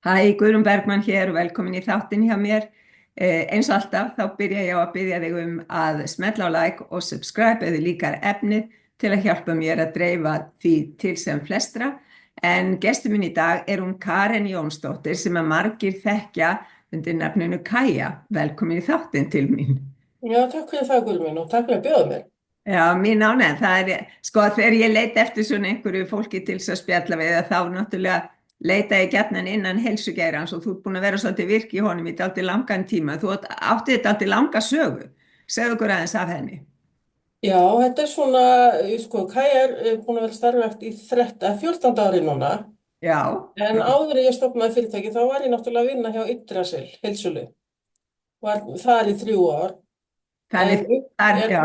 Hæ, Guðrún Bergmann hér og velkomin í þáttinn hjá mér. Eins og alltaf þá byrja ég á að byrja þig að smetla á like og subscribe eða líkar efnið til að hjálpa mér að dreifa því til sem flestra. En gestur minn í dag er hún Karen Jónsdóttir sem að margir þekkja undir nafninu Kaja. Velkomin í þáttinn til mín. Já, takk fyrir það, Guðrún, og takk fyrir að bjóða mér. Já, mín ánægð, það er, sko, þegar ég leita eftir svona einhverju fólki til þess að spjalla við það, þá náttúrulega leita ég gjarnan innan heilsugeirans og þú ert búin að vera svolítið virk í honum í dálítið langan tíma. Þú átti þetta dálítið langa sögu. Segðu okkur aðeins af henni. Já, þetta er svona, sko, Kaja er búin að vera starfrækt í 14 ári núna, Já, en áður en ég stofnaði fyrirtæki þá var ég náttúrulega að vinna hjá Yggdrasil, heilsölu, var þar í 3 ár, en, þannig já,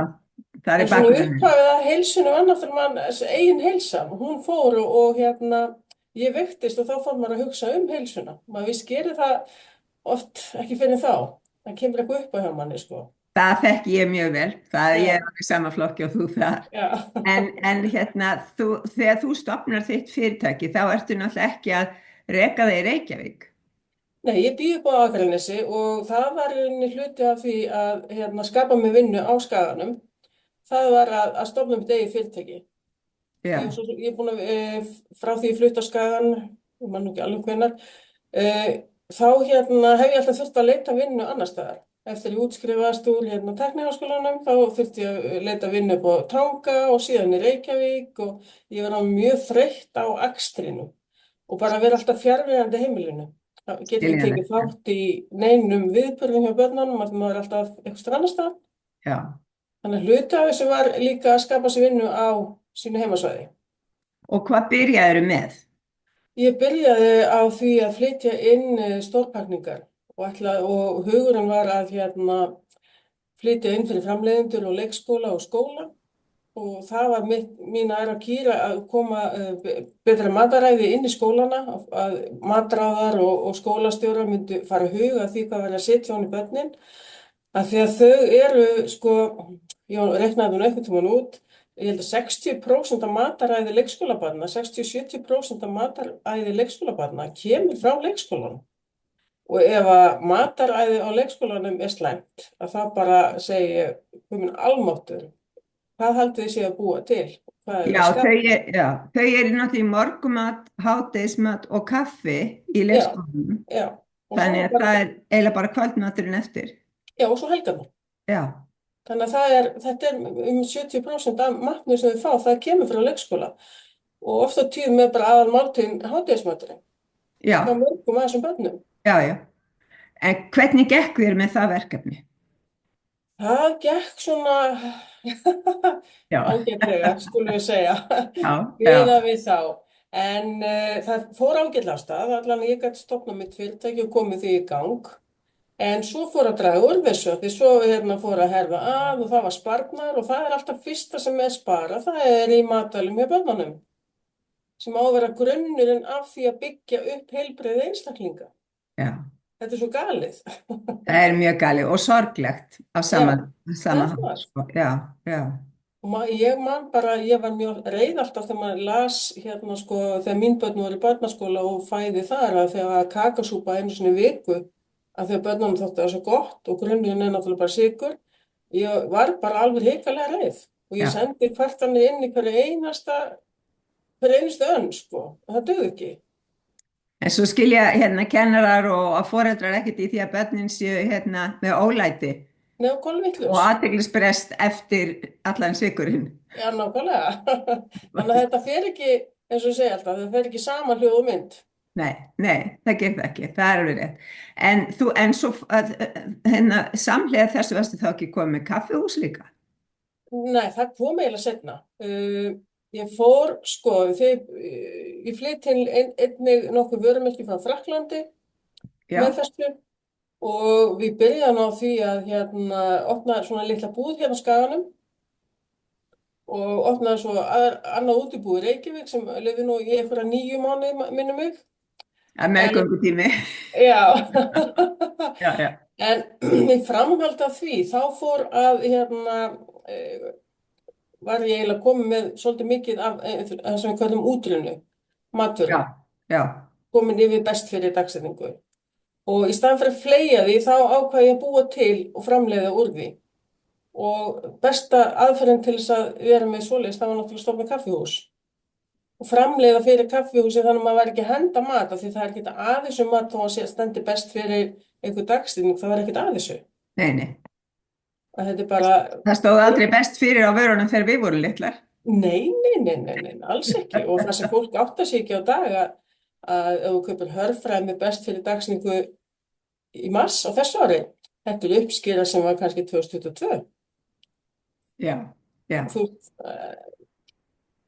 það er en svona bakgrunin. upphafið að heilsunni var náttúrulega eigin heilsa, hún fór og ég veiktist og þá fór maður að hugsa um heilsuna, maður viss gerir það oft ekki fyrir þá, það kemur eitthvað upp á hjá manni, sko. Það þekki ég mjög vel. Það er Já, ég er í sama flokki og þú þar. já. En hérna, þegar þú stofnar þitt fyrirtæki, þá ertu náttúrulega ekki að reka þig í Reykjavík. Nei, ég býð upp á Akranesi og það var í rauninni hluti af því að skapa mig vinnu á Skaganum. Það var að stofna mitt eigið fyrirtæki. Já, Ég er búin að, frá því ég flutt á Skagan, ég man nú ekki alveg hvenær, þá hef ég alltaf þurft að leita vinnu annar staðar. Eftir ég útskrifaðist úr Tækniháskólanum, þá þurfti ég að leita vinnu upp á Tanga og síðan í Reykjavík og ég var mjög þreytt á akstrinum og bara vera alltaf fjarverandi heimilinu. Það get ekki tekið skiljanlegt. þátt í neinum viðburðum hjá börnunum, að maður er alltaf eitthvað annars staðar. Já. Þannig að hluti af þessu var líka að skapa sér vinnu á sínu heimasvæði. Og hvað byrjaðirðu með? Ég byrjaði á því að flytja inn stórpakningar og hugurinn var að flytja inn fyrir framleiðendur og leikskóla og skóla og það var mín æra kýra að koma betra mataræði inn í skólana, að matráðar og skólastjórar myndu fara að huga að því hvað verður að setja hún í börnin, að því að þau eru, sko, ég reiknaði hún einhvern tímann út, ég held að 60% af mataræði leikskólabarna, 60-70% af mataræði leikskólabarna kemur frá leikskólanum. Og ef að mataræði á leikskólanum er slæmt, að það bara segi, komin almáttur, hvað haldið þið sé að búa til? Hvað er Já, að skapa? þau eru náttúrulega í morgumat, hádegismat og kaffi í Já, leikskólanum. já. Og svo Þannig að bara, það er eiginlega bara kvöldmaturinn eftir. já, og svo helgarnar. Já, Þannig að þetta er 70% af matnum sem við fá, það kemur frá leikskóla. Og oft á tíðum er bara aðal máltíðin hádegismaturinn. Hjá já, mörgum af þessum börnum. já, já. En hvernig gekk þér með það verkefni? Það gekk svona Já, ágætlega, skulum við segja, já, já, miðað við þá. En það fór ágætlega af stað, allan ég gæti stofnað mitt fyrirtæki og komið því í gang. En svo fór að draga úr þessu, því svo fór að herfa að og það var sparnar og það er alltaf fyrsta sem er spara, það er í matvælum hjá börnunum, sem á að vera grunnurinn af því að byggja upp heilbrigði einstaklinga. já. Þetta er svo galið. Það er mjög galið og sorglegt á Já, sama það hátt. var. Sko. Já, já, Ég man bara, ég var mjög reið alltaf þegar maður las sko, þegar mín börn voru í barnaskóla og fæði þar að þegar kakasúpa einu sinni í viku að þegar börnunum þótti það svo gott og grunnurinn er náttúrulega bara sykur. Ég var bara alveg hrikalega reið og ég já. sendi kvartanir inn í hverju einustu önn, sko. Það dög ekki. En svo skilja hérna kennarar og foreldrar ekkert í því að börnin séu hérna með ólæti Nei, og og kolvitlaus. athyglisbrest eftir allan sykurinn. Já, nákvæmlega. Þannig að þetta fer ekki, eins og ég segi alltaf, það fer ekki sama hljóð og mynd. Nei, nei, það gerir það ekki, það er alveg rétt. En svo, hérna, samhliða þessu varstu þá ekki komið með kaffihús líka? Nei, það kom eiginlega seinna. Ég fór, sko, ég flytt til einnig nokkuð vörumerki frá Frakklandi með Já, þessu og við byrjaðum á því að opna svona litla búð hérna á Skaganum og opnaði svo annað útibú í Reykjavík sem lifði nú í einhverja 9 mánuði, minnum mig. að En, meðgöngutími. já, Já, já, en í framhald af því, þá fór að, eh, var ég eiginlega komið með svolítið mikið af það sem við kallum útrunnu, já, matvöru. já, komin yfir best fyrir dagsetningu. Og í staðan fyrir að fleygja því, þá ákvað ég að búa til og framleiða úr því. Og besta aðferðin til þess að vera með svoleiðis, það var náttúrulega að stofna kaffihús. Og framleiða fyrir kaffihúsi þannig að maður væri ekki að henda mat, af því það er ekkert að þessu mat þó að stendi best fyrir einhver dagsetning, það var ekkert að þessu. Nei, nei. Að þetta er bara... Það stóð aldrei best fyrir á vörunum þegar við vorum litlar. Nei, alls ekki. Og það sem fólk áttar sig ekki á dag að ef þú kaupir hörfræmi best fyrir dagsetningu í mars á þessu ári, þetta er uppskera sem var kannski 2022. Já. Þú,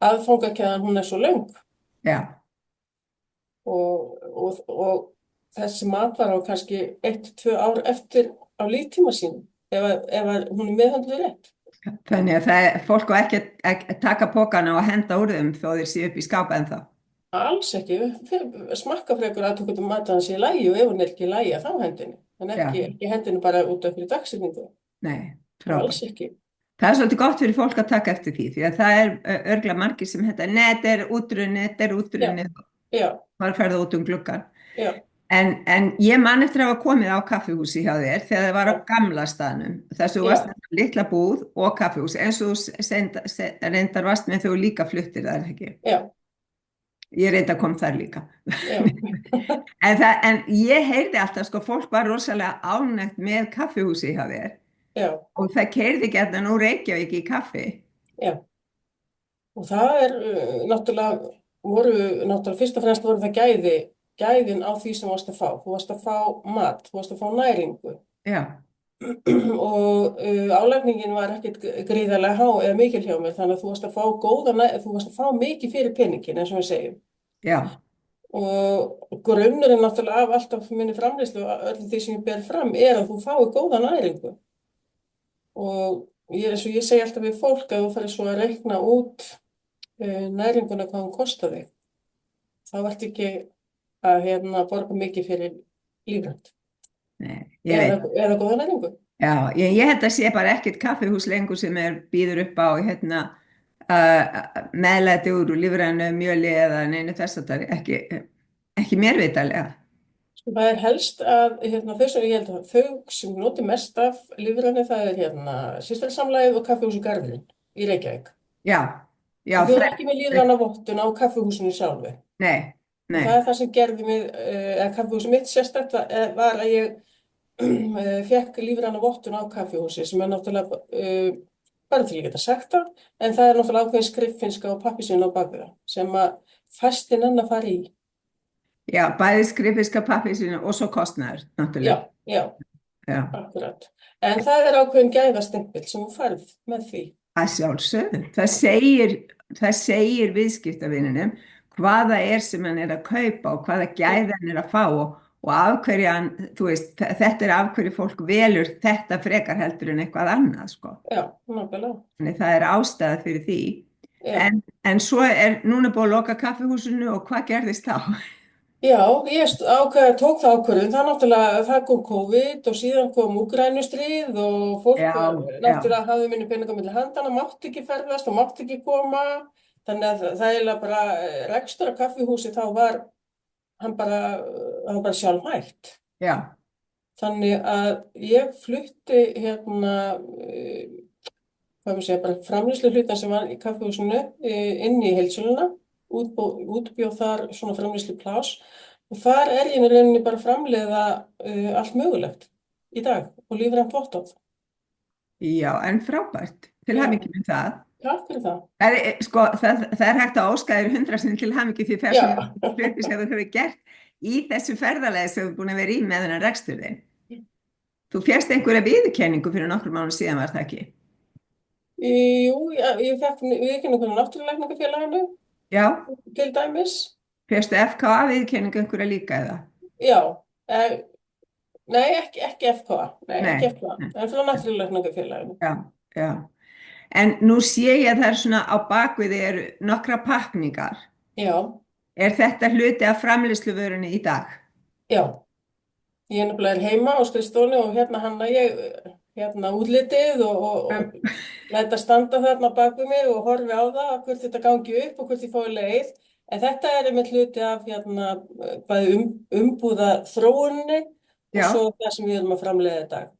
aðfangakeðjan, hún er svo löng. Já. Og þessi matvara á kannski 1-2 ár eftir á líftíma sínum, ef hún er meðhöndluð rétt. Þannig að fólk á ekki að taka pokana og henda úr þeim þó þeir séu upp í skápa ennþá. Alls ekki, smakka frekar aðtökum matur hans í lagi og ef hún er ekki í lagi þá hendinni, en ekki hendinni bara út af fyrir dagsetningu. Nei, frábært. Alls ekki. Það er svolítið gott fyrir fólk að taka eftir því að það er örgulega margir sem þetta, þetta er útrunnið, bara ferða út gluggann. Já. En ég man eftir að hafa komið á kaffihúsi hjá þér þegar það var á gamla staðnum. Þess að þú varst með litla búð og kaffihúsi, eins og þú reyndar varst með þegar þú líka fluttir þar, ekki? Já. Ég reyndar kom þar líka. en ég heyrði alltaf, sko, fólk var rosalega ánægt með kaffihúsi hjá þér. Já. Og það keyrði gætna nú Reykjavík í kaffi. Já. Og það er náttúrulega fyrst og fremst voru það gæðin á því sem varst að fá. Þú varst að fá mat, þú varst að fá næringu. Já. Og álagningin var ekkert gríðarlega há eða mikil hjá mér, þannig að þú varst að fá mikið fyrir peningin, eins og við segjum. Já. Og grunnurinn náttúrulega af alltaf minni framleiðslu og öllu því sem ég ber fram er að þú fái góða næringu. Og eins og ég segi alltaf við fólk að þú farir svo að reikna út næringuna hvað hún kostar þig. Þá ert ekki að borga mikið fyrir lífrænt. Nei, eða góða næringu. Já, ég held að sé bara ekkert kaffihús lengur sem býður upp á meðlæti úr lífrænu mjöli eða neinu þess að það ekki mér vitalega. Það er helst að ég held að þau sem noti mest af lífrænu, það er Systursamlagið og kaffihús í Garðurinn í Reykjavík. Já. Þau eru ekki með lífræna vottun á kaffihúsinu sjálfu. Nei. Það er það sem gerði mig, kaffihúsið mitt sérstakt var að ég fékk lífræna vottun á kaffihúsi sem er náttúrulega bara til að geta sagt það, en það er náttúrulega ákveðin skriffinnska og pappírsvinna á bakvið það sem að fæstir nenn að fara í. Já, bæði skriffinnska, pappírsvinna og svo kostnaður, náttúrulega. Já, akkurat. En það er ákveðin gæðastimpill sem þú færð með því. Að sjálfsögðu. Það segir viðskiptavininum hvaða sem hann er að kaupa og hvaða gæði hann er að fá og af hverju hann, þú veist, þetta er af hverju fólk velur þetta frekar heldur en eitthvað annað, sko. Já, nákvæmlega. Þannig það er ástæða fyrir því. En svo núna búið að loka kaffihúsinu og hvað gerðist þá? Já, ég tók það ákvörðun, það kom COVID og síðan kom Úkraínustríð og fólk náttúrulega hafði minni peninga milli handana, mátti ekki ferðast og mátti ekki koma, þannig að það er eiginlega bara rekstur af kaffihúsi þá var hann bara sjálfhægt. Já. Þannig að ég flutti bara framleiðsluhlutann sem var í kaffihúsinu inn í heildsöluna. Útbjóð þar svona framleiðslupláss og þar er ég í rauninni bara að framleiða allt mögulegt í dag og lífrænt vottorð. Já, en frábært. Til hamingju með það. Takk fyrir það. Það er hægt að óska þér 100 sinnum til hamingju því þessum hluti sem þú hefur gert í þessu ferðalagi sem þú hefur búin að vera í með þennan rekstur þinn. Þú fékkst einhverja viðurkenningu fyrir nokkrum mánuðum síðan, var það ekki? Jú, ég fékk viðurkenningu frá Náttúrulækningafélaginu. Já. Til dæmis. Fékkstu FKA viðurkenningu einhverja líka eða? Já, nei, ekki FKA, ekki FKA, en frá Náttúrulækningafélaginu. Já. En nú sé ég að það svona á bakvið nokkra pakningar. Já. Er þetta hluti af framleiðsluvörunni í dag? Já. Ég nefnilega heima á skrifstofunni og hanna ég útlitið og læta standa þarna bak við mig og horfi á það hvort þetta gangi upp og hvort ég fái leið. En þetta er einmitt hluti af bæði umbúða þróuninni og Já, svo það sem við erum að framleiða í dag.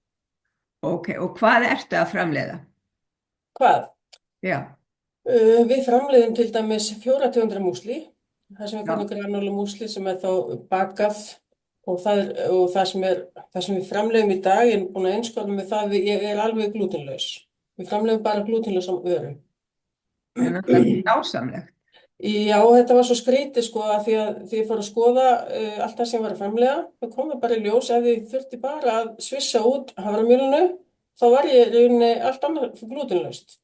ok. Og hvað ertu að framleiða? Hvað? Já, Við framleiðum til dæmis 4 tegundir af músli, það sem við já. kallum granólu músli sem er þá bakað og það sem við framleiðum í dag, ég er búin að einskorða með það, ég er alveg glútenlaus. Við framleiðum bara glútenlausum vöru. Það er náttúrulega dásamlegt. Já, þetta var svo skrítið sko að því ég fór að skoða allt það sem ég var að framleiða, þá kom það bara í ljós ef ég þurfti bara að svissa út haframjölinu, þá var ég í rauninni allt annað glútenlaust.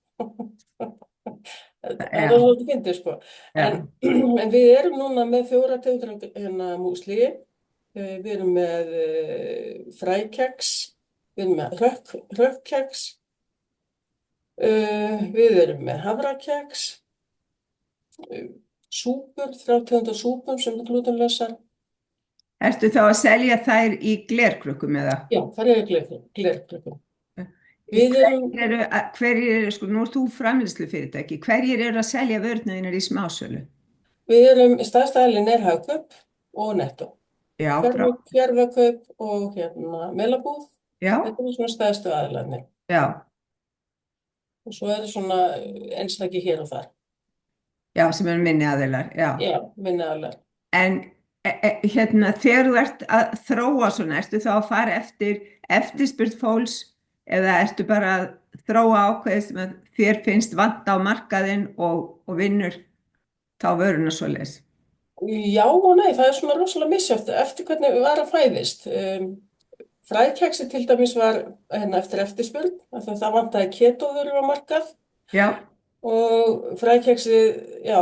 Það er Já, svolítið fyndið sko. En, já. en við erum núna með 4 tegundir músli, við erum með frækeks, við erum með hrökkkeks, við erum með havrakeks, súpur, 3 tegundir súpum sem er glútenlausar. Ertu þá að selja þær í glerkrukkum eða? Já, það er glerkrukkum. Við erum, Hverjir eru, sko, nú ert þú framleiðslufyrirtæki, hverjir eru að selja vörnuðinir í smásölu? stærsta aðilinn er Hagkaup og Netto. Já, Fjárvakaup og Melabúð, já, þetta eru svona stærstu aðilarnir. já, Og svo eru svona einstaki hér og þar. já, sem eru minni aðilar, já. Já, minni aðilar. En hérna, þegar þú ert að þróa svona, ertu þá að fara eftir eftirspurn fólks eða ertu bara að þróa ákveðið sem að þér finnst vanta á markaðinn og vinnur þá vöruna svoleiðis? Já og nei, það er svona rosalega misjöfnt eftir hvernig við varum að fæðist. Frækeksi til dæmis var eftir eftirspurn, af því að það vantaði ketóvörur á markað Já, og frækeksi, já,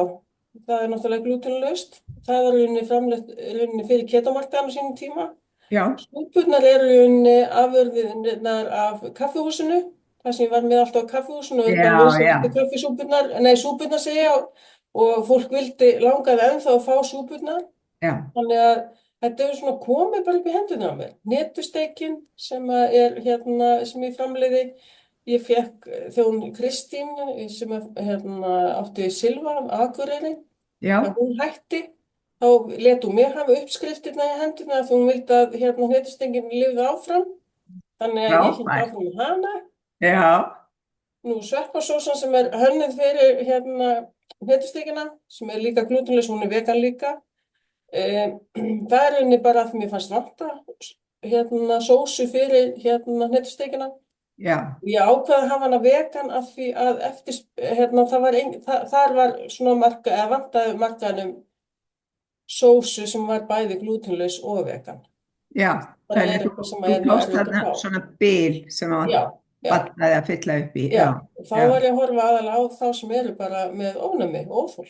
það er náttúrulega glútenlaust. Það var rauninni fyrir ketómarkaðan á sínum tíma. já, Súpurnar eru rauninni afurðirnar af kaffihúsinu, það sem ég var með alltaf á kaffihúsinu og bara já, já, eftir kaffisúpurnar, nei súpurnar segja og fólk langaði ennþá að fá súpurnar. já, Þannig að þetta hefur svona komið bara upp í hendurna á mér. Netusteikin sem er sem ég framleiði, ég fekk þjón Kristín sem átti Silva af Akureyri, já, að hún hætti, þá let hún mig hafa uppskriftirna í hendurna því hún vildi að netusteikin lifði áfram. Þannig að ég hélt frábært. áfram með hana. Já, Nú sveppasósan sem er hönnuð fyrir netusteikina, sem er líka glútenlaus, hún er vegan líka. Það er rauninni bara að mér fannst vanta sósu fyrir netusteikina. já, Ég ákvað að hafa hana vegan af því að þar var svona vantaði markaðnum sósu sem var bæði glútenlaus og vegan. já. Það Þannig er eitthvað sem þú er tókst erfitt að þarna fá. svona bil sem að Já, já, vantaði að fylla upp í. já. Já, Þá já. var ég að horfa aðalega á þá sem eru bara með ofnæmi, óþol.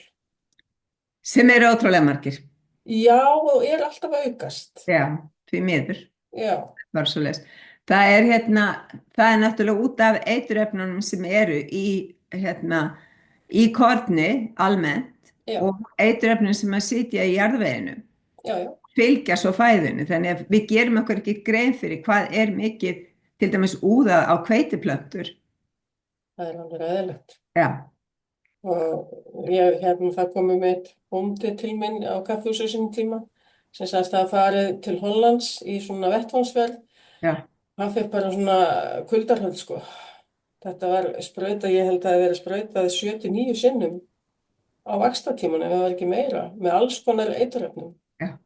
Sem eru ótrúlega margir. Já, og er alltaf að aukast. Já, því miður. Já, Var svoleiðis. Það er náttúrulega út af eiturefnunum sem eru í korni almennt já, og eiturefnum sem að sitja í jarðveginu já, já. fylgja svo fæðinu. Þannig að við gerum okkur ekki grein fyrir hvað er mikið til dæmis úðað á hveitiplöntur. Það er alveg eðlilegt. Já, Og það komið með eitt bóndi til minn á kaffihúsi á sínum tíma sem sagðist að farið til Hollands í svona vettvangsferð. já, Hann fekk bara svona kuldarhöld sko. Þetta var sprautað, ég held að það verið sprautað 7-9 sinnum á vaxtartímanum, ef það var ekki meira, með alls konar eiturefnum. já.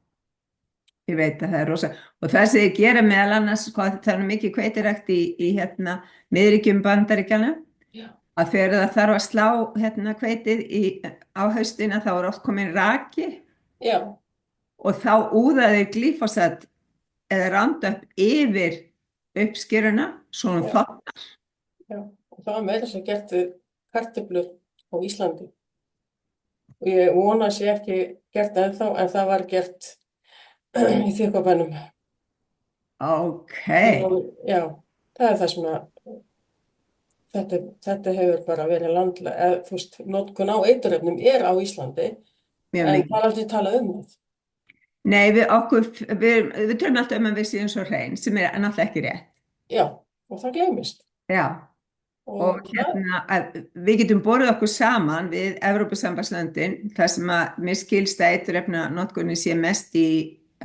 Ég veit að það er rosa. Og það sem ég gera meðal annars, sko, það er mikið hveitirækt í miðríkjum Bandaríkjanna, Já, að þegar það þarf að slá hveitið á haustina þá er oft komin raki já, og þá úða þeir glýfosat eða Roundup yfir uppskeruna svo hún Já. þotnar. já. Og það var meira sem gert við kartöflur á Íslandi. Og ég vona að sé ekki gert ennþá, en það var gert í Þykkvabænum. Ok, Já, það er það sem að þetta hefur bara verið landlega, þú veist, notkun á eiturefnum er á Íslandi, mjög en mikið. það er aldrei talað um það. Nei, við tölum alltaf að við séum svo hrein sem er náttúrulega ekki rétt. Já, og það gleymist. Já, Og Og það, við getum borið okkur saman við Evrópusambandslöndin þar sem að mér skilst að eiturefnanotkunin sé mest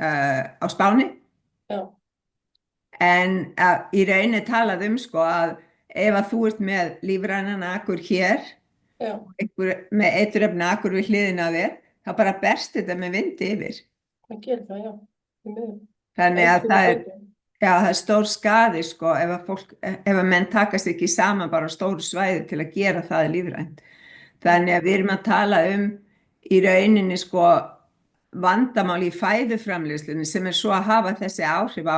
á Spáni já, en í raun er talað sko að ef að þú ert með lífrænan akur hér já, með eiturefna akur við hliðina á þér þá bara berst þetta með vindi yfir. það gerir það, já. Því miður. Þannig að Einkum í götu. já, það er stór skaði sko ef að menn takast ekki saman bara á stóru svæði til að gera það lífrænt. Þannig að við erum að tala í rauninni sko vandamál í fæðuframleiðslunni sem er svo að hafa þessi áhrif á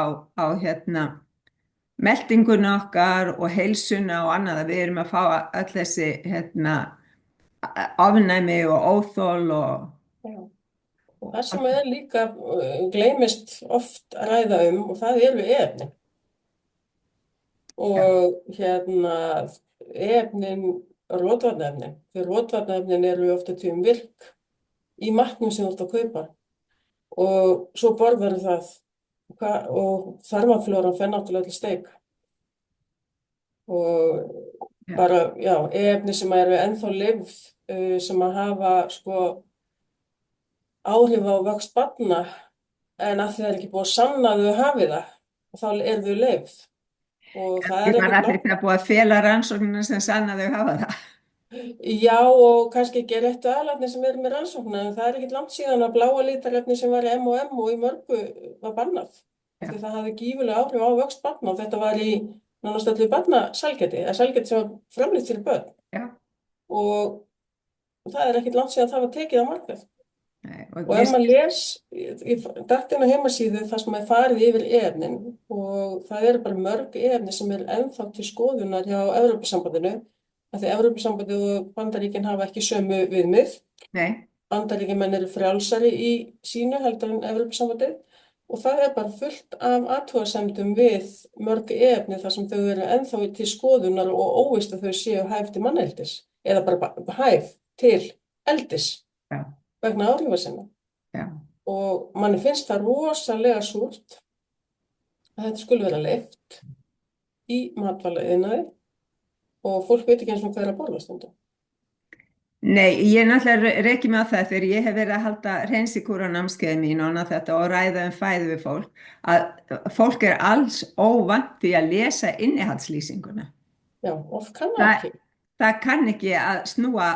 meltinguna okkar og heilsuna og annað að við erum að fá öll þessi ofnæmi og óþol og Já. Og það sem er líka gleymist oft að ræða og það eru efnin. Og efnin, rotvarnarefnin. Því rotvarnarefnin eru ofta tíðum virk í matnum sem þú ert að kaupa. Og svo borðar það og þarmaflóran fer náttúrulega til steik. Og bara, já, efni sem eru ennþá lifð sem að hafa sko áhrif á vöxt barna en að það er ekki búið að sanna að þau hafi það og þá eru þau leyfð og það er ég man ekkert að þetta er búið að fela rannsóknina sem sanna þau hafa það. Já, og kannski ekki réttu aðlarnir sem eru með rannsóknina en það er ekkert langt síðan að bláa litarefni sem var í M&M og í mörgu var bannað. Því það hafði gífurlega áhrif á vöxt barna og þetta var í nánast öllu barnasælgæti, eða sælgæti sem var framleitt fyrir börn. Já. Og það er ekkert langt síðan það var tekið á markað. Nei, Og ef maður les í dattinn á heimasíðu þar sem maður farið yfir efnin og það eru bara mörg efni sem eru ennþá til skoðunar hjá Evrópusambandinu af því Evrópusambandið og Bandaríkin hafa ekki sömu viðmið. Nei. Bandaríkjamenn eru frjálsari í sínu heldur en Evrópusambandið og það er bara fullt af athugasemdum við mörg efni þar sem þau eru ennþá til skoðunar og óvíst að þau séu hæf til manneldis eða bara hæf til eldis. Já. Vegna áhrifa sinna. Já. Og manni finnst það rosalega súrt að þetta skulle vera leyft í matvælaiðnaði og fólk veit ekki eins og hvað er að borða stundum. Nei, ég náttúrulega reki mig á það þegar ég hef verið að halda hreinsikúr á námskeiði mín og annað þetta og ræða fæðu við fólk að fólk er alls óvant því að lesa innihaldslýsinguna. Já, oft kann það ekki. Það kann ekki að snúa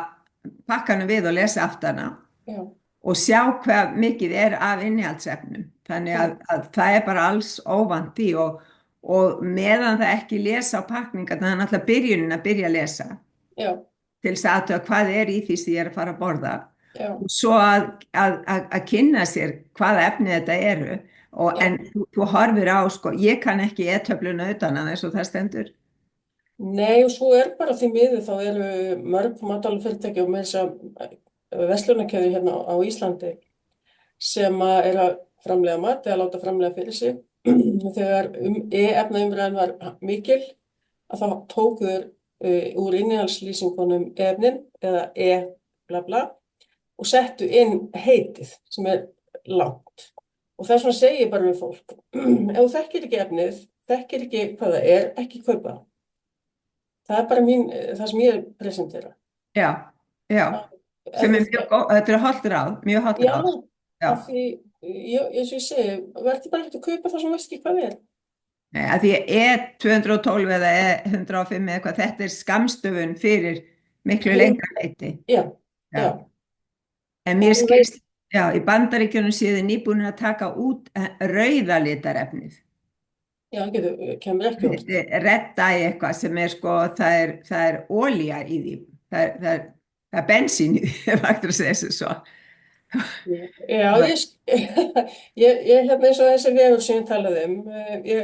pakkanum við og lesa aftana. Já. Og sjá hvað mikið er af innihaldsefnum. Þannig að það er bara alls óvant í og meðan það ekki lesa á pakningarna, það er náttúrulega byrjunin að byrja að lesa. Já. Til þess að athuga hvað er í því sem ég er að fara að borða. Já. Og svo að kynna sér hvaða efni þetta eru. En þú horfir á, sko, ég kann ekki e-töfluna utan að þess og það stendur. Nei, og svo er bara því miður þá eru mörg matvælafyrirtæki og með þess að verslunarkeðjur hérna á Íslandi sem er að framleiða mat eða láta framleiða fyrir sig. Þegar efnaumræðan var mikil að þá tókuður úr innihaldslýsingunum efnin eða bla bla og settu inn heitið sem er langt. Og þess vegna segi ég bara við fólk, ef þú þekkir ekki efnið, þekkir ekki hvað það er, ekki kaupa. Það er bara það sem ég presentera. Já, já. Sem er mjög góð, þetta er hollt ráð, mjög hollt ráð. Já, af því, eins og ég segi, verður bara ekki að kaupa það sem veist ekki hvað er. Nei, af því E212 eða E105 eða eitthvað, þetta er skammstöfun fyrir miklu lengra leyti. Já, já. En mér skilst, já, í Bandaríkjunum séu þið nýbúnir að taka út rauða litarefnið. Já, kemur ekki út. Red Dye eitthvað sem er sko, það er olía í því, það er bensín í því, ef hægt að segja þessu svo. Já, ég eins og þessi vefur sem ég talaði ég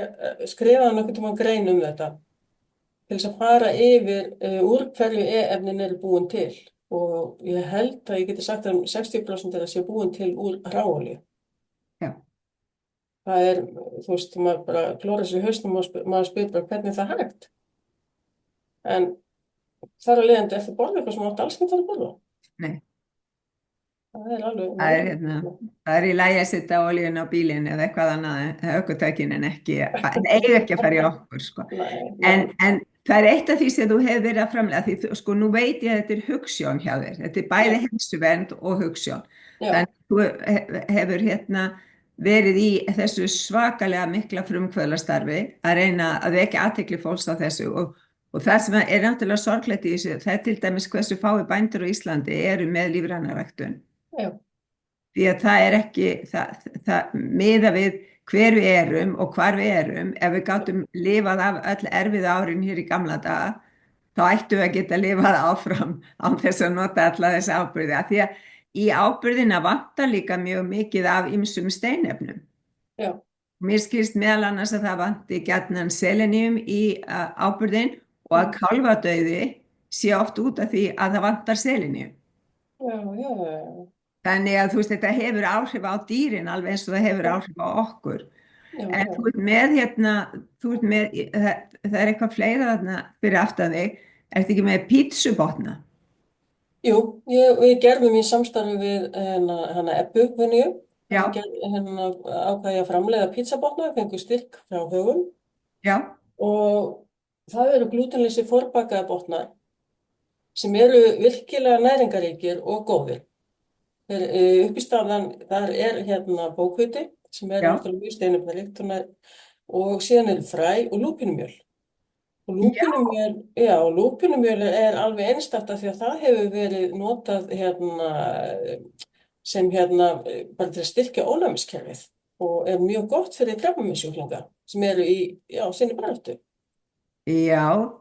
skrifaði nokkuð tíma grein þetta til þess að fara yfir úr hverju efnin eru búin til og ég held að ég geti sagt að 60% þeirra sé búin til úr hráolíu. Já. Það er, þú veist, maður bara klórar sér í hausnum og maður spyr bara hvernig það hægt. En þar að leiðandi eftir borða eitthvað sem átt alls ekki að borða. Nei. Það er alveg. Það er í lagi að setja olíun á bílinn eða eitthvað annað, ökutækin en eiga ekki að fara í okkur, sko. En Það er eitt af því sem þú hefur verið að framlega því sko nú veit ég að þetta er hugsjón hjá þér. Þetta er bæði Já, heilsuvernd og hugsjón. já, Þannig að þú hefur verið í þessu svakalega mikla frumkvöðlastarfi að reyna að vekja athygli fólks á þessu og það sem er náttúrulega sorglegt í þessu, það er til dæmis hversu fái bændur á Íslandi eru með lífræna ræktun. já, Því að það er ekki, það miða við hver við erum og hvar við erum, ef við gátum lifað af öll erfið árin hér í gamla daga, þá ættum við að geta lifað áfram án þess að nota alla þessi áburði. Af því að í áburðina vantar líka mjög mikið af ýmsum steinefnum. já, Mér skilst meðal annars að það vanti gjarnan seleníum í áburðin og að kálfadauði sé oft út af því að það vantar seleníum. já, já, Þannig að þú veist, þetta hefur áhrif á dýrin alveg eins og það hefur áhrif á okkur. já, En já. þú ert með það er eitthvað fleira þarna fyrir aftan þig. Ertu ekki með pítsubotna? Jú, við gerðum í samstarfi við hana Ebbu Vinju, Já, ákvað ég að framleiða pizzabotna, fengu styrk frá Högum já, og það eru glútenleysi forbakaða botnar sem eru virkilega næringaríkir og góðir. Uppistaðan, þar er bókviti sem er já, náttúrulega mjög steinefnaríkt og síðan er fræ og lúpínumjöl. Og já, lúpínumjöl er alveg einstakt af því að það hefur verið notað sem bara til að styrkja ónæmiskerfið og er mjög gott fyrir krabbameinssjúklinga sem eru í sinni baráttu. já,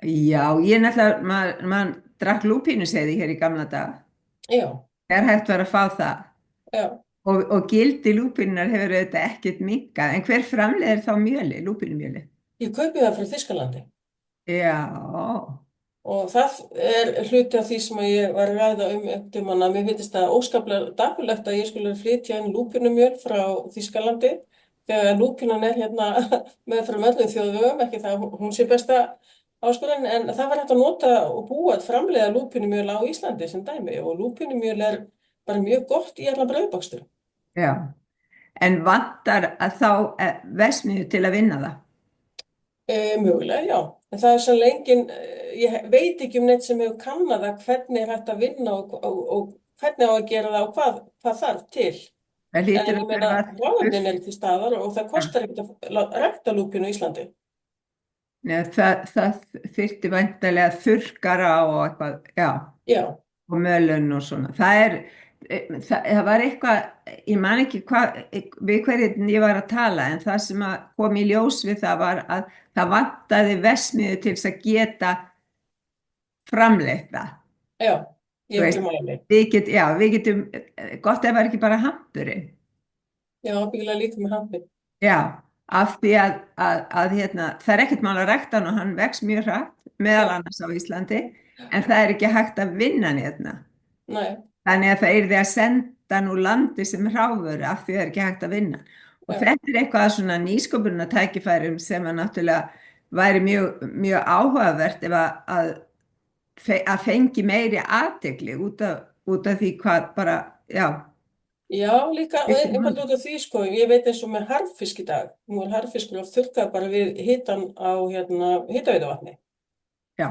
já, ég náttúrulega, maður drakk lúpínuseyði hér í gamla daga. Já, Er hægt var að fá það. já. Og gildi lúpínunar hefur auðvitað ekkert minnkað. En hver framleiðir þá mjöli, lúpínumjöli? Ég kaupi það frá Þýskalandi. Já, Og það er hluti af því sem ég var að ræða um hana. Mér finnst það óskaplega dapurlegt að ég skulle flytja inn lúpínumjöl frá Þýskalandi þegar lúpínan er með frá öllum þjóðvegum, ekki það hún sé besta áskorun, en það var hægt að nota og búa að framleiða lúpínumjöl á Íslandi sem dæmi og lúpínumjöl er bara mjög gott í allan brauðbakstur. já. En vantar að þá verksmiðju til að vinna það? Mögulega, já. En það er sannlega engin, ég veit ekki neitt sem hefur kannað að hvernig er hægt að vinna og hvernig á að gera það og hvað þarf til. Það En hlýtur ég að meina, þurfa ráðin er til staðar og það kostar ekkert að rækta lúpínu á Íslandi. Nei, það þyrfti væntanlega þurrkara og eitthvað, já, Já, og mölun og svona. Það var eitthvað, ég man ekki við hverjum ég var að tala, en það sem kom í ljós við það var að það vantaði verksmiðju til þess að geta framleitt það. já, Þú ég veist, vil máli. við getum, gott ef það var ekki bara hampurinn. Já, byggilega líka með hampi. Já, af því að það er ekkert mál að rækta hann og hann vex mjög hratt, meðal annars á Íslandi, en það er ekki hægt að vinna hann hérna. Nei, Þannig að það yrði að senda hann úr landi sem hráfuru af því það er ekki hægt að vinna. Og já, þetta er eitthvað svona nýsköpunartækifærum sem að náttúrulega væri mjög áhugavert ef að fengi meiri athygli út af því hvað bara, já, já, líka einfalda út af því, sko, ég veit eins og með harðfisk í dag. Nú er harðfiskur og þurrkað bara við hitan á hitaveituvatni. já,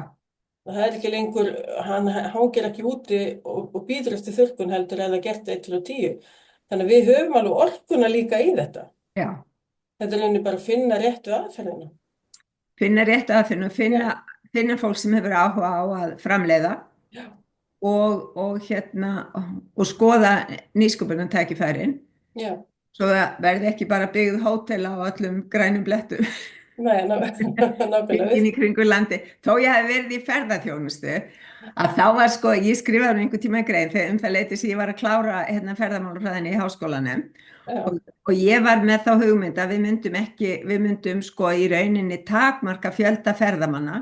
Það er ekki lengur, hann hangir ekki úti og býður eftir þurrkun heldur eða gert 1 til 10. Þannig að við höfum alveg orkuna líka í þetta. já. Þetta er einnig bara að finna réttu aðferðina. Finna rétt aðferðina, finna fólk sem hefur áhuga á að framleiða Já, og skoða nýsköpunartækifærin já, svo það verði ekki bara byggð hótel á öllum grænum blettum nei, nákvæmlega. inn í kringu landi. Þó ég hef verið í ferðaþjónustu að þá var sko, ég skrifaði einhver tíma grein þegar það leiti sem ég var að klára ferðamálafræðinni í háskólanum Já, og ég var með þá hugmynd að við myndum sko í rauninni takmarka fjölda ferðamanna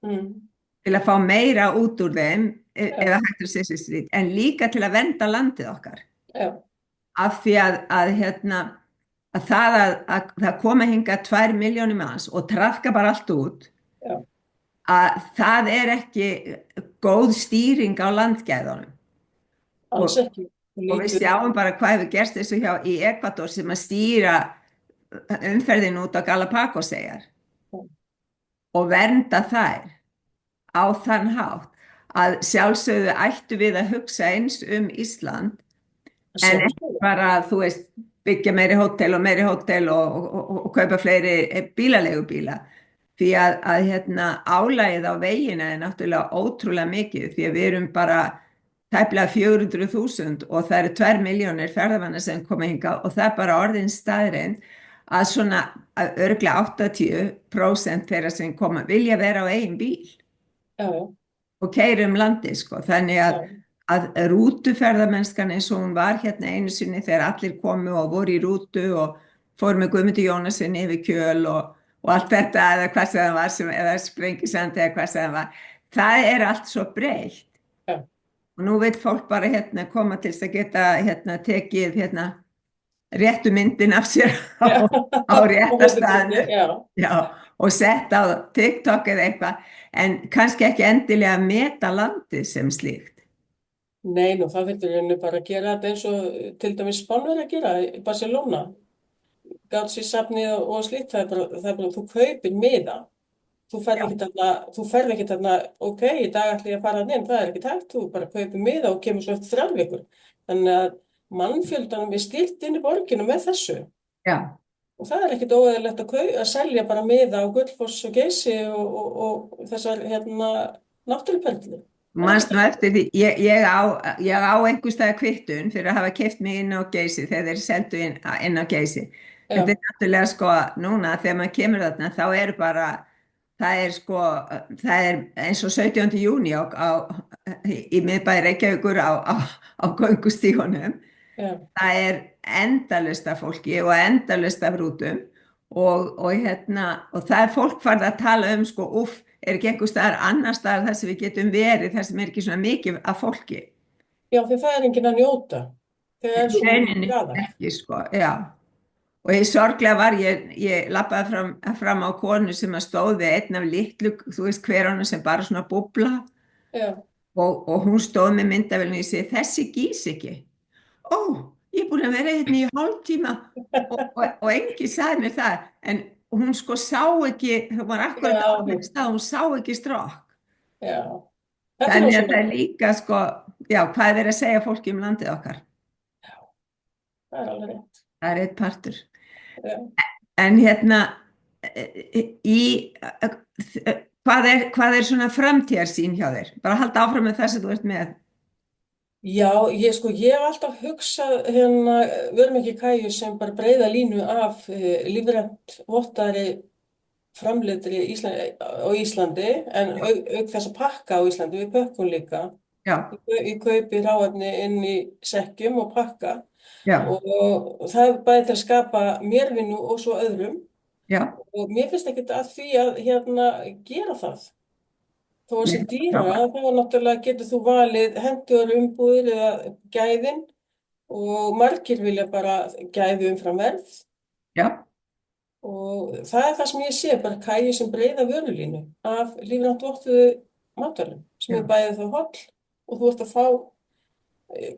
til að fá meira út úr þeim eða hægt að segja sér strýtt, en líka til að vernda landið okkar. já, Af því að það koma hingað 2 milljónir manns og traðka bara allt út, já, að það er ekki góð stýring á landgæðunum. alls ekki. Og við sjáum bara hvað hefur gerst þessu í Ekvador sem að stýra umferðin út á Galapagoseyjar. og vernda þær á þann hátt að sjálfsögðu ættu við að hugsa eins Ísland en ekki sjálfsögðu. bara, þú veist, byggja meiri hótel og kaupa fleiri bílaleigubíla. Því að hérna, álagið á vegina er náttúrulega ótrúlega mikið því að við erum bara tæplega 400.000 og það eru 2 milljónir ferðamanna sem koma hingað og það er bara orðin staðreind að svona að örugglega 80% þeirra sem koma vilja vera á eigin bíl Já, já, og keyra landið sko. Þannig já, að rútuferðamennskan eins og hún var hérna einu sinni þegar allir komu og voru í rútu og fóru með Guðmundi Jónasinni yfir Kjöl og allt þetta eða hvað sem það var eða Sprengisand eða hvað sem það var. Það er allt svo breytt já, og nú veit fólk bara hérna koma til þess að geta hérna tekið hérna réttu myndin af sér já. á rétta staðinu. Já, Já, og sett á TikTok eða eitthvað en kannski ekki endilega að meta landið sem slíkt. nei, nú það þurftur henni bara að gera þetta eins og til dæmis Spánverjar að gera í Barcelona, Gaudí-safnið og slíkt, það er bara, þú kaupir miða, þú ferð ekki þarna, ok, í dag ætla ég að fara þarna inn, það er ekki hægt, þú bara kaupir miða og kemur svo eftir 3 vikur. Þannig að mannfjöldanum er stýrt inn í borginu með þessu. Já, Og það er ekkit óeðlilegt að selja bara miða á Gullfoss og Geysi og þessar hérna náttúruperlur. manst nú eftir því, ég á einhvers staðar kvittun fyrir að hafa keypt mig inn á Geysi þegar þeir sendu inn á Geysi. Já, Þetta er náttúrulega sko núna þegar maður kemur þarna þá er bara, það er sko, það er eins og 17. júní í miðbæ Reykjavíkur á göngustígunum. já, Það er endalaust af fólki og endalaust af rútum og það er fólk farið að tala sko, er ekki einhver staðar annar staðar þar sem við getum verið, þar sem er ekki svona mikið af fólki. já, því það er enginn að njóta. Það er Í svo mikið rauninni gaða. ekki, sko, já. Og ég sorglega var, ég labbaði fram á konu sem að stóð við einn af litlu, þú veist, hverjana sem bara svona búbla Já, og hún stóð með myndavélina og ég segi, þessi gís ekki. Ó, ég er búin að vera hérna í hálftíma og enginn sagði mér það, en hún sko sá ekki, hún var akkurat á já, þeim stað, hún sá ekki strokk. já. Þetta er Þannig nú að það er líka sko, já, hvað er verið að segja fólki landið okkar? það er alveg rétt. Það er eitt partur. Já. En hérna, hvað er svona framtíðarsýn hjá þér? Bara halda áfram með það sem þú ert með. Já, ég hef alltaf hugsað hérna, við erum ekki kæju sem bara breiða línu af lífrænt vottaðri framleiddri á Íslandi, en auk þess að pakka á Íslandi, við pökkum líka. Já, Ég kaupi hráefni inn í sekkjum og pakka já, og það er bæði til að skapa mér vinnu og svo öðrum já, og mér finnst ekkert að því að hérna, gera það. Þó að sé nei, dýrara, frábært. þá náttúrulega getur þú valið hentugar umbúðir eða gæðin og margir vilja bara gæði umfram verð Já, og það er það sem ég sé, bara kæju sem breiða vörulínu af lífrænt vottuðu matvælum sem já. er bæði þá holl og þú ert að fá,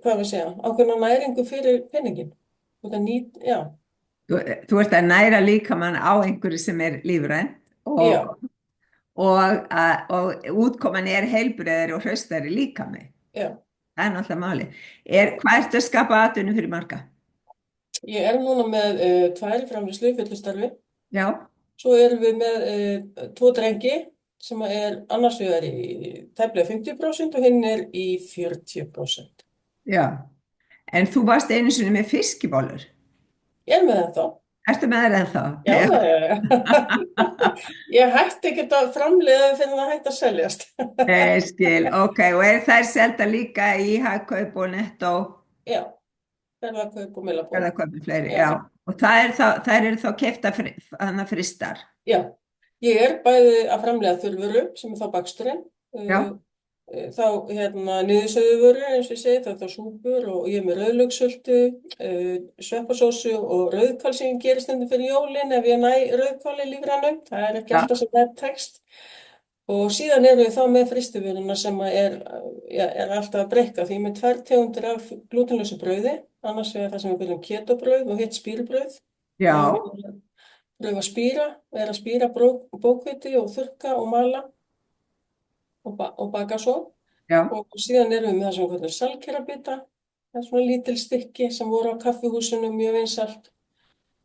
hvað við segja, ákveðna næringu fyrir peningin. Já, Þú ert að næra líkamann á einhverju sem er lífrænt já, og útkoman er heilbrigðari og hraustari líkami. já. Það er náttúrulega máli. Hvað ertu að skapa atvinnu fyrir marga? Ég er núna með 2 framleiðslu í fullu starfi. Já, Svo erum við með 2 drengi sem er annars vegar í tæplega 50% og hinn er í 40%. já. En þú varst einu sinni með fiskibólur. Ég er með það þá. Ertu með þær ennþá? Já, já. Ég hætti ekkert að framleiða fyrir það hætti að seljast. Skil, ok. Og þær selda líka í Hagkaup og Nettó, Já, Ferðakaup og Melabó. Ferðakaup og fleiri, Já. já. Og þær eru þá keyptar fristar. Já, ég er bæði að framleiða þurrvöru sem er þá baksturinn. Já, Þá hérna niðursöðuvöru eins og ég segi, það er þá súpur og ég er með rauðlaukssöldu, sveppasósu og rauðkál sem ég gerir stundum fyrir jólin ef ég næ rauðkáli lífrænu, það er ekki Já. alltaf sem það er tekst. Og síðan erum við þá með frystuvöruna sem er alltaf að breikka því ég er með 2 tegundir af glútenlausu brauði, annars vegar það sem við kallum ketobrauð og hitt spírubrauð. já, pröfa að spíra, vera að spíra bókviti og þurrka og mala og baka svo. Já. Og síðan erum við með það sem við kallum salkerabita. Það er svona lítil stykki sem voru á kaffihúsinu mjög vinsælt.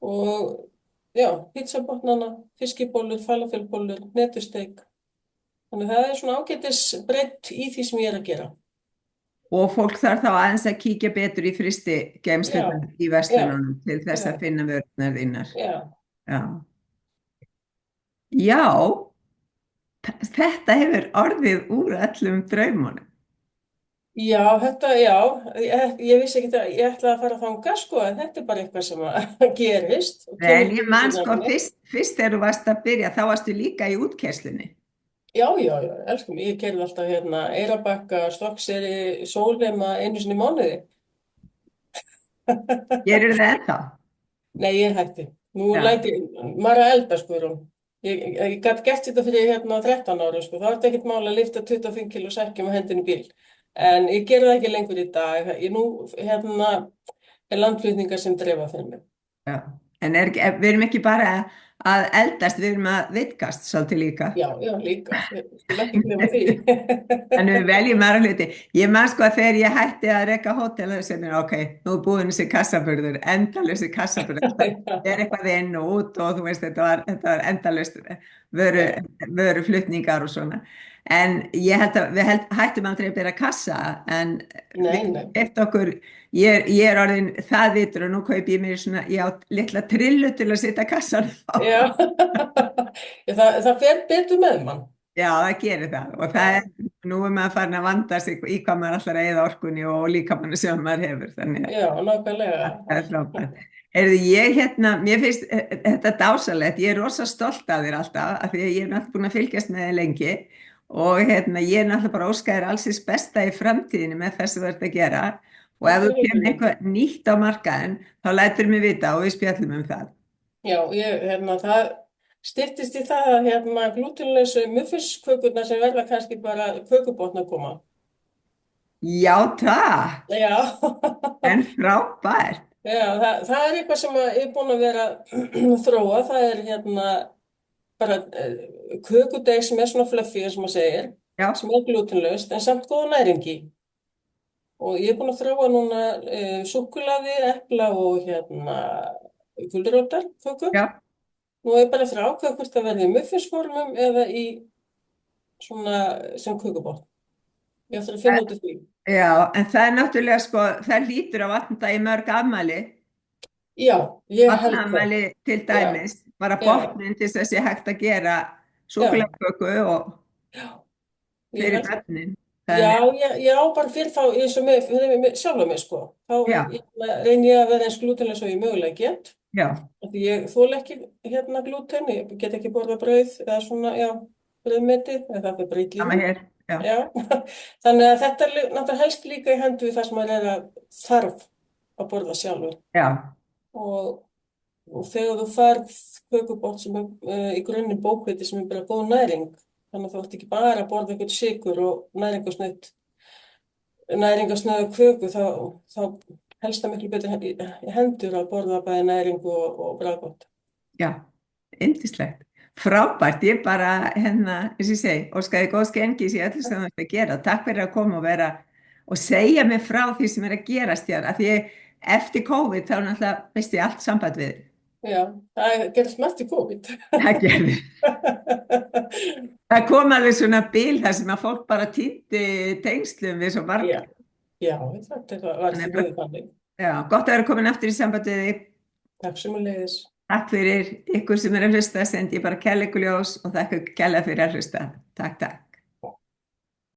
Og já, pizzabotnana, fiskibóllur, falafélbóllur, hnetusteik. Þannig að það er svona ágætis breytt í því sem ég er að gera. Og fólk þarf þá aðeins að kíkja betur í frystigeymslurnar Já, í já, verslunum til þess já, að finna vörurnar þínar. já. Já. Já, þetta hefur orðið úr öllum draumunum. Já, ég vissi ekki að ég ætlaði að fara þangað sko, en þetta er bara eitthvað sem að gerist og kemur En ekki ég út man í sko nafni. fyrst þegar þú varst að byrja, þá varstu líka í útkeyrslunni. Já, elskum, ég keyrði alltaf hérna Eyrarbakka, Stokkseyri, Sólheima einu sinni í mánuði. Gerir það ennþá? Nei, ég hætti. Nú Já. læti, maður að elda sko, Rún. Ég gæti gert þetta fyrir hérna 13 ára sko, þá er þetta ekkert mál að lyfta 25 kíló sækjum á hendinu í bíl. En ég gerði það ekki lengur í dag. Nú hérna er landflutningar sem dreifa fyrir mig. Já. En við erum ekki bara að eldast, við erum að vitkast svolítið líka. Já, líka. Ég vil ekki glemma því. En við veljum aðra hluti. Ég man sko að þegar ég hætti að reka hótel, sem er ok, nú er búin þessi kassaburður, endalausir kassaburður. Það er eitthvað inn og út og þú veist, þetta var endalaust vöruflutningar og svona. En ég held að við hættum aldrei að byrja kassa, en eftir okkur, ég er orðin það vitur og nú kaupi ég mér svona, ég á litla trillu til að setja kassan á. Já, það fer betur með mann. Já, það gerir það og það nú er maður farin að vanda sig í hvað maður ætlar að eyða orkunni og líka manni sem maður hefur. Þannig Já, nákvæmlega. það er frábært. Mér finnst þetta dásalegt, ég er rosa stolt af þér alltaf, af því að ég er náttúrulega búin að fylgjast með þér lengi og ég er náttúrulega bara óska þér alls hins besta í framtíðinni með þess að þú ert að gera og ef þú kemur eitthvað nýtt á markaðinn, þá lætur mig vita og við spjallum um það. Já, það styttist í það að glútenlausu muffinskökurnar sem verða kannski bara kökubotn að koma. Já, takk. Já. En frábært. Já, það er eitthvað sem ég er búin að vera að þróa. Það er bara kökudeig sem er svona fluffy, eins og maður segir, Já. sem er glútenlaust en samt góða næringi. Og ég er búin að þróa núna súkkulaði, epla og gulrótar köku. Já. Nú er bara eftir að ákveða hvort það verði í muffinsformum eða í svona sem kökubotn. Ég ætla að finna út af því. Já, en það er náttúrulega sko, það hlýtur að vanta í mörg afmæli. Já, ég held það. Afmæli til dæmis, bara botnin til þess að sé hægt að gera súkkulaðiköku og fyrir börnin. Já, bara fyrir þá eins og fyrir sjálfa mig sko. Þá reyni ég að vera eins glútenlaus og ég mögulega get. Já. Því ég þoli ekki glúten, ég get ekki borða brauð eða svona, brauðmetið, eða það er bara illa í Sama hér, já. Þannig að þetta er náttúrulega helst líka í hendu við það sem maður er að þarf að borða sjálfur. Já. Og þegar þú færð kökubotn sem er í grunninn bókviti sem er bara góð næring, þannig að þú ert ekki bara að borða eitthvað sykur og næringasnauða köku, þá helst það miklu betur í hendur að borða bæði næringu og bragðgott. Já, yndislegt. Frábært, ég bara, eins og ég segi, óskaði góðs gengis í öllu sem þú ert að gera. Takk fyrir að koma og segja mig frá því sem er að gerast hér, af því eftir COVID þá náttúrulega veist ég allt samband við þig. Já, það gerist margt í COVID. Það gerði. Það kom alveg svona bil þar sem að fólk bara týndi tengslum við svo marga. Já, þetta var því miður þannig. Já, gott að vera komin aftur í samband við þig. Takk sömuleiðis. Takk fyrir ykkur sem er að hlusta, sendi ég bara kærleiksljós og þakka kærlega fyrir að hlusta. Takk.